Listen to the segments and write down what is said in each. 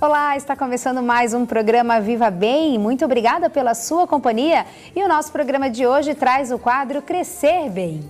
Olá, está começando mais um programa Viva Bem. Muito obrigada pela sua companhia. E o nosso programa de hoje traz o quadro Crescer Bem.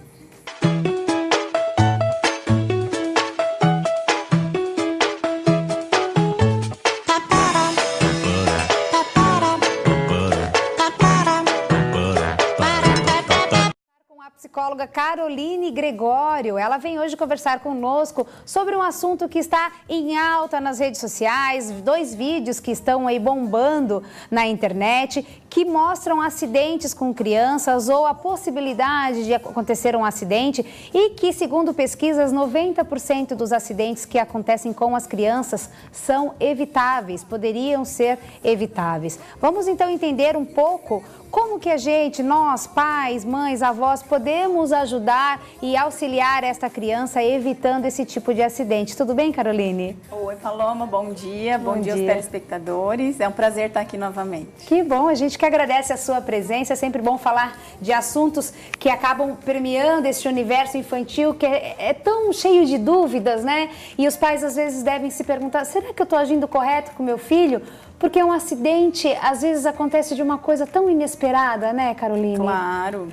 Psicóloga Caroline Gregório, ela vem hoje conversar conosco sobre um assunto que está em alta nas redes sociais, 2 vídeos que estão aí bombando na internet, que mostram acidentes com crianças ou a possibilidade de acontecer um acidente e que, segundo pesquisas, 90% dos acidentes que acontecem com as crianças são evitáveis, poderiam ser evitáveis. Vamos então entender um pouco como que a gente, nós, pais, mães, avós, podemos ajudar e auxiliar esta criança evitando esse tipo de acidente. Tudo bem, Caroline? Oi, Paloma, bom dia. Bom dia aos telespectadores. É um prazer estar aqui novamente. Que bom, a gente que agradece a sua presença. É sempre bom falar de assuntos que acabam permeando este universo infantil que é tão cheio de dúvidas, né? E os pais às vezes devem se perguntar, será que eu estou agindo correto com meu filho? Porque um acidente, às vezes, acontece de uma coisa tão inesperada, né, Caroline? Claro.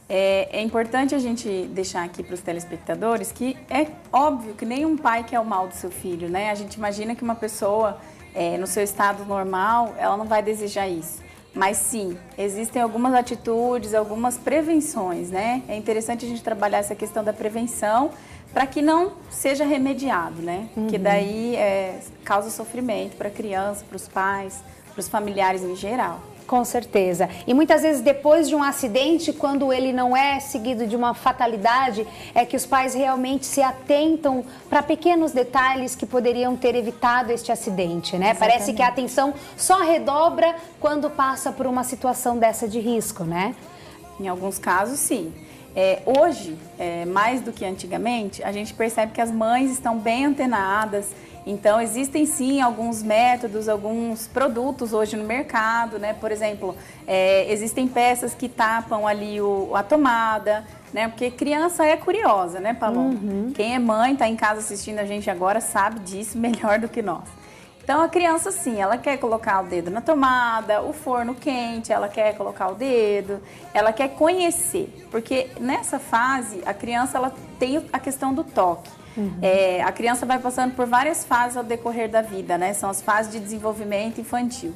É importante a gente deixar aqui para os telespectadores que é óbvio que nenhum pai quer o mal do seu filho, né? A gente imagina que uma pessoa, no seu estado normal, ela não vai desejar isso. Mas sim, existem algumas atitudes, algumas prevenções, né? É interessante a gente trabalhar essa questão da prevenção para que não seja remediado, né? Porque daí causa sofrimento para a criança, para os pais, para os familiares em geral. Com certeza. E muitas vezes depois de um acidente, quando ele não é seguido de uma fatalidade, é que os pais realmente se atentam para pequenos detalhes que poderiam ter evitado este acidente, né? Exatamente. Parece que a atenção só redobra quando passa por uma situação dessa de risco, né? Em alguns casos, sim. Hoje, mais do que antigamente, a gente percebe que as mães estão bem antenadas. Então, existem sim alguns métodos, alguns produtos hoje no mercado, né? Por exemplo, existem peças que tapam ali a tomada, né? Porque criança é curiosa, né, Paloma? Quem é mãe, está em casa assistindo a gente agora, sabe disso melhor do que nós. Então, a criança, sim, ela quer colocar o dedo na tomada, o forno quente, ela quer colocar o dedo, ela quer conhecer. Porque nessa fase, a criança ela tem a questão do toque. A criança vai passando por várias fases ao decorrer da vida, né? São as fases de desenvolvimento infantil.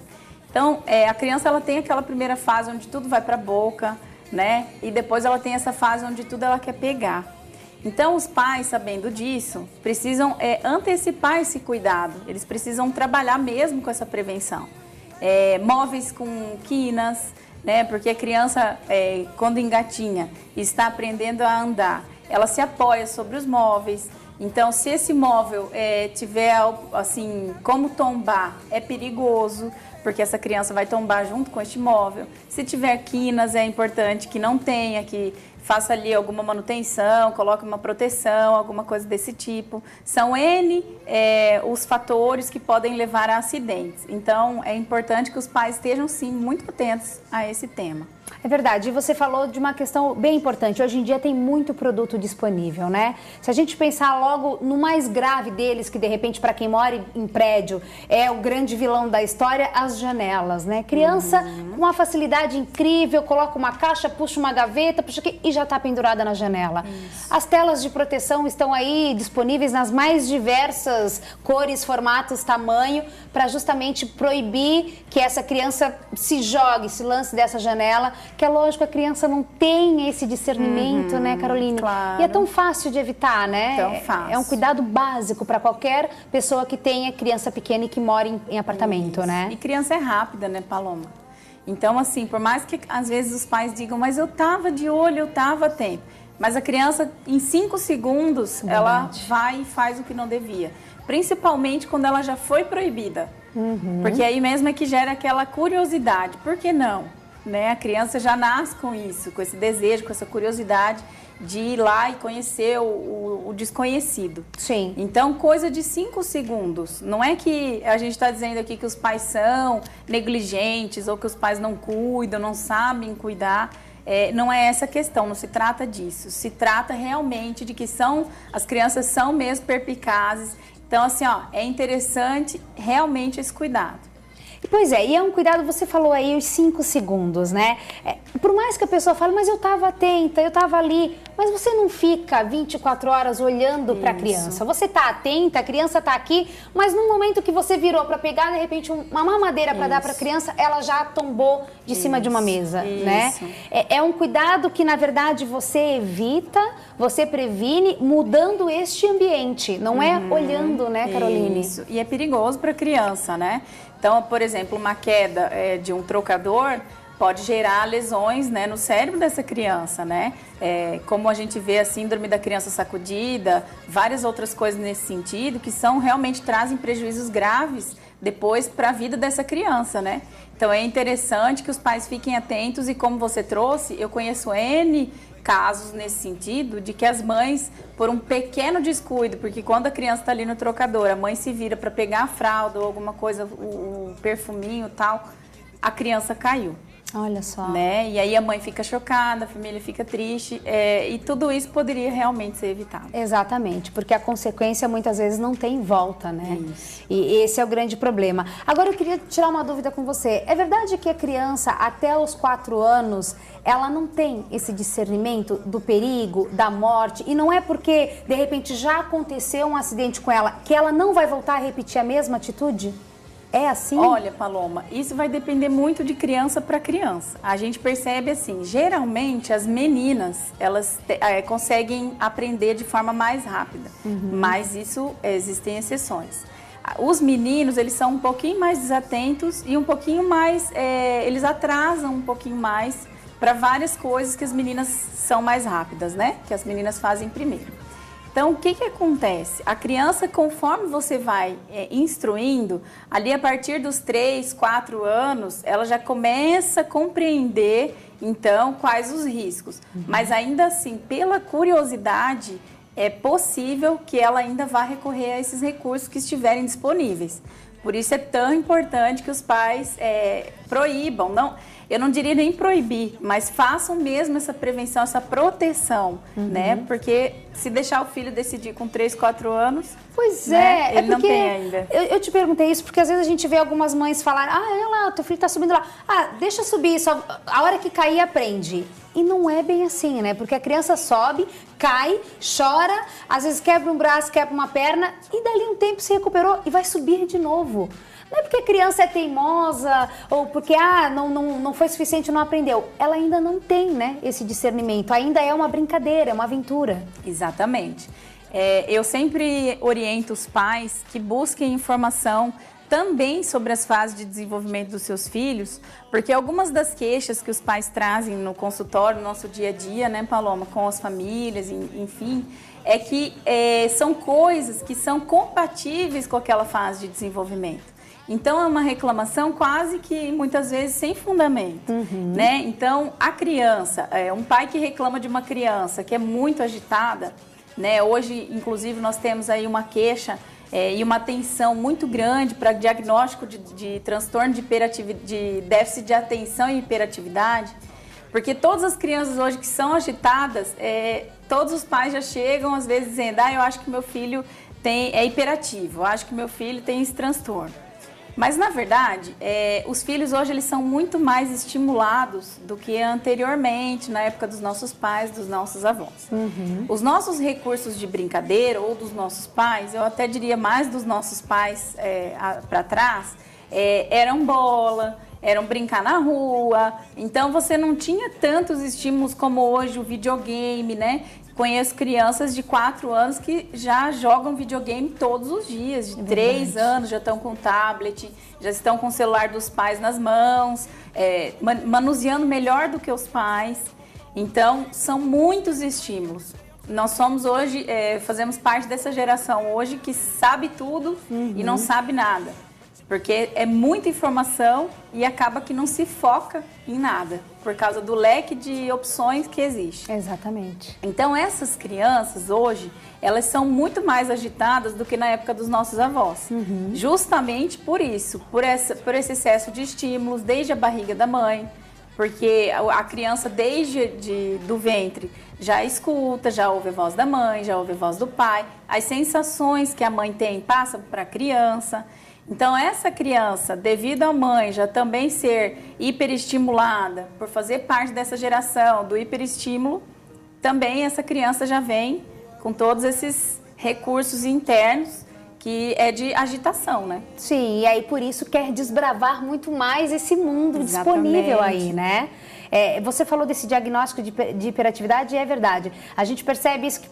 Então, a criança ela tem aquela primeira fase onde tudo vai para a boca, né? E depois ela tem essa fase onde tudo ela quer pegar. Então, os pais, sabendo disso, precisam antecipar esse cuidado. Eles precisam trabalhar mesmo com essa prevenção. Móveis com quinas, né? Porque a criança, quando engatinha e está aprendendo a andar, ela se apoia sobre os móveis. Então, se esse móvel tiver, assim, como tombar, é perigoso, porque essa criança vai tombar junto com este móvel. Se tiver quinas, é importante que não tenha, que faça ali alguma manutenção, coloque uma proteção, alguma coisa desse tipo. São os fatores que podem levar a acidentes. Então, é importante que os pais estejam, sim, muito atentos a esse tema. É verdade, e você falou de uma questão bem importante. Hoje em dia tem muito produto disponível, né? Se a gente pensar logo no mais grave deles, que de repente para quem mora em prédio é o grande vilão da história, as janelas, né? Criança com uma facilidade incrível, coloca uma caixa, puxa uma gaveta, puxa aqui e já está pendurada na janela. Isso. As telas de proteção estão aí disponíveis nas mais diversas cores, formatos, tamanho, para justamente proibir que essa criança se jogue, se lance dessa janela. Que é lógico, a criança não tem esse discernimento, né, Caroline? Claro. E é tão fácil de evitar, né? Tão fácil. É um cuidado básico para qualquer pessoa que tenha criança pequena e que mora em apartamento, né? E criança é rápida, né, Paloma? Então, assim, por mais que às vezes os pais digam, mas eu tava de olho, eu tava a tempo. Mas a criança, em 5 segundos, ela vai e faz o que não devia. Principalmente quando ela já foi proibida. Porque aí mesmo é que gera aquela curiosidade. Por que não? Né? A criança já nasce com isso, com esse desejo, com essa curiosidade de ir lá e conhecer o desconhecido. Sim. Então, coisa de 5 segundos. Não é que a gente está dizendo aqui que os pais são negligentes ou que os pais não cuidam, não sabem cuidar. não é essa a questão, não se trata disso. Se trata realmente de que as crianças são mesmo perspicazes. Então, assim, ó, é interessante realmente esse cuidado. Pois é, e é um cuidado, você falou aí os 5 segundos, né? Por mais que a pessoa fale, mas eu estava atenta, eu estava ali, mas você não fica 24 horas olhando para a criança. Você está atenta, a criança está aqui, mas no momento que você virou para pegar, de repente, uma mamadeira para dar para a criança, ela já tombou de cima de uma mesa, né? É um cuidado que, na verdade, você evita, você previne, mudando este ambiente, não é olhando, né, Caroline? Isso, e é perigoso para a criança, né? Então, por exemplo, uma queda de um trocador pode gerar lesões, né, no cérebro dessa criança, né? Como a gente vê a síndrome da criança sacudida, várias outras coisas nesse sentido, que realmente trazem prejuízos graves depois para a vida dessa criança, né? Então, é interessante que os pais fiquem atentos e, como você trouxe, eu conheço N casos nesse sentido, de que as mães, por um pequeno descuido, porque quando a criança está ali no trocador, a mãe se vira para pegar a fralda ou alguma coisa, o perfuminho e tal, a criança caiu. Olha só. Né? E aí a mãe fica chocada, a família fica triste, e tudo isso poderia realmente ser evitado. Exatamente, porque a consequência muitas vezes não tem volta, né? Isso. E esse é o grande problema. Agora eu queria tirar uma dúvida com você. É verdade que a criança até os 4 anos, ela não tem esse discernimento do perigo, da morte, e não é porque de repente já aconteceu um acidente com ela que ela não vai voltar a repetir a mesma atitude? É assim? Olha, Paloma, isso vai depender muito de criança para criança. A gente percebe assim, geralmente as meninas, elas conseguem aprender de forma mais rápida, mas isso existem exceções. Os meninos, eles são um pouquinho mais desatentos e um pouquinho mais, eles atrasam um pouquinho mais para várias coisas que as meninas são mais rápidas, né? Que as meninas fazem primeiro. Então, o que acontece? A criança, conforme você vai instruindo, ali a partir dos 3, 4 anos, ela já começa a compreender, então, quais os riscos. Mas ainda assim, pela curiosidade, é possível que ela ainda vá recorrer a esses recursos que estiverem disponíveis. Por isso é tão importante que os pais proíbam, eu não diria nem proibir, mas façam mesmo essa prevenção, essa proteção, né? Porque se deixar o filho decidir com 3, 4 anos... Pois né? Ele não tem ainda. Eu te perguntei isso porque às vezes a gente vê algumas mães falarem, olha lá, teu filho tá subindo lá. Deixa subir, só a hora que cair aprende. E não é bem assim, né? Porque a criança sobe, cai, chora, às vezes quebra um braço, quebra uma perna e dali um tempo se recuperou e vai subir de novo. Não é porque a criança é teimosa ou porque não foi suficiente, não aprendeu. Ela ainda não tem, né, esse discernimento. Ainda é uma brincadeira, é uma aventura. Exatamente. Eu sempre oriento os pais que busquem informação também sobre as fases de desenvolvimento dos seus filhos, porque algumas das queixas que os pais trazem no consultório, no nosso dia a dia, né, Paloma, com as famílias, enfim, é que são coisas que são compatíveis com aquela fase de desenvolvimento. Então, é uma reclamação quase que, muitas vezes, sem fundamento, né? Então, a criança, um pai que reclama de uma criança que é muito agitada, né? Hoje, inclusive, nós temos aí uma queixa e uma atenção muito grande para diagnóstico de transtorno de déficit de atenção e hiperatividade, porque todas as crianças hoje que são agitadas, todos os pais já chegam, às vezes, dizendo, eu acho que meu filho é hiperativo, eu acho que meu filho tem esse transtorno. Mas, na verdade, os filhos hoje eles são muito mais estimulados do que anteriormente, na época dos nossos pais, dos nossos avós. Os nossos recursos de brincadeira ou dos nossos pais, eu até diria mais dos nossos pais para trás, eram bola, eram brincar na rua. Então, você não tinha tantos estímulos como hoje o videogame, né? Conheço crianças de 4 anos que já jogam videogame todos os dias, de 3 anos já estão com tablet, já estão com o celular dos pais nas mãos, manuseando melhor do que os pais. Então, são muitos estímulos. Nós somos hoje, fazemos parte dessa geração hoje que sabe tudo e não sabe nada. Porque é muita informação e acaba que não se foca em nada, por causa do leque de opções que existe. Exatamente. Então, essas crianças hoje, elas são muito mais agitadas do que na época dos nossos avós. Justamente por isso, por esse excesso de estímulos, desde a barriga da mãe, porque a criança desde do ventre já escuta, já ouve a voz da mãe, já ouve a voz do pai, as sensações que a mãe tem passam para a criança. Então, essa criança, devido à mãe já também ser hiperestimulada, por fazer parte dessa geração do hiperestímulo, também essa criança já vem com todos esses recursos internos que é de agitação, né? Sim, e aí por isso quer desbravar muito mais esse mundo disponível aí, né? Você falou desse diagnóstico de hiperatividade e é verdade. A gente percebe isso que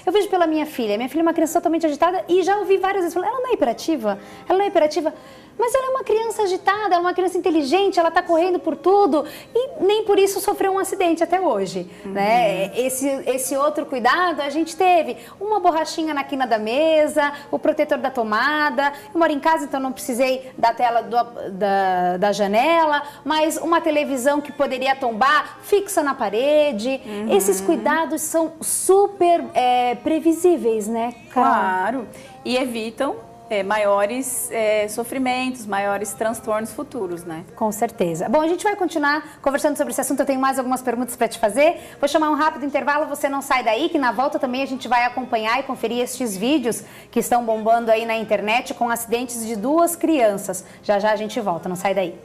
eu vejo pela minha filha é uma criança totalmente agitada e já ouvi várias vezes falar, ela não é hiperativa? Ela não é hiperativa? Mas ela é uma criança agitada, ela é uma criança inteligente, ela está correndo por tudo e nem por isso sofreu um acidente até hoje, né? Esse outro cuidado a gente teve, uma borrachinha na quina da mesa, o protetor da tomada, eu moro em casa então não precisei da tela da janela, mas uma televisão que poderia tombar, fixa na parede. Esses cuidados são super previsíveis, né, Carol? Claro, e evitam maiores sofrimentos, maiores transtornos futuros, né? Com certeza. Bom, a gente vai continuar conversando sobre esse assunto, eu tenho mais algumas perguntas para te fazer. Vou chamar um rápido intervalo, você não sai daí, que na volta também a gente vai acompanhar e conferir estes vídeos que estão bombando aí na internet com acidentes de 2 crianças. Já já a gente volta, não sai daí.